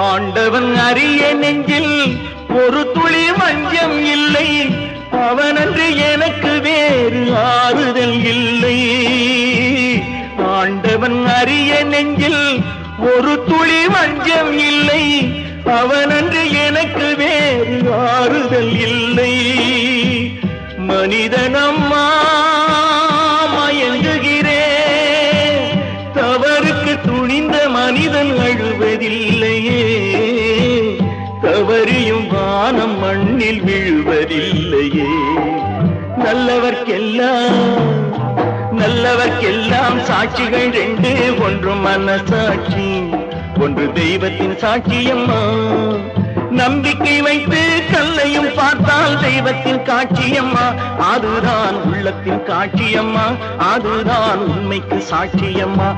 ஆண்டவன் அறிய நெஞ்சில் ஒரு துளி வஞ்சம் இல்லை, அவனன்று எனக்கு வேறு ஆறுதல் இல்லை. ஆண்டவன் அறிய நெஞ்சில் ஒரு துளி வஞ்சம் இல்லை, அவனன்று எனக்கு வேறு ஆறுதல் இல்லை. மனிதனம்மா மயங்குகிறேன், தவறுக்கு துணிந்த மனிதன் அழுவதில்லையே, தவறியும் வானம் மண்ணில் விழுவதில்லையே. நல்லவர்க்கெல்லாம் சாட்சிகள் ரெண்டு, ஒன்று மனசாட்சி, ஒன்று தெய்வத்தின் சாட்சியம்மா. நம்பிக்கை வைத்து கல்லையும் பார்த்தால் தெய்வத்தின் காட்சியம்மா, அதுதான் உள்ளத்தின் காட்சியம்மா, அதுதான் உண்மைக்கு சாட்சியம்மா.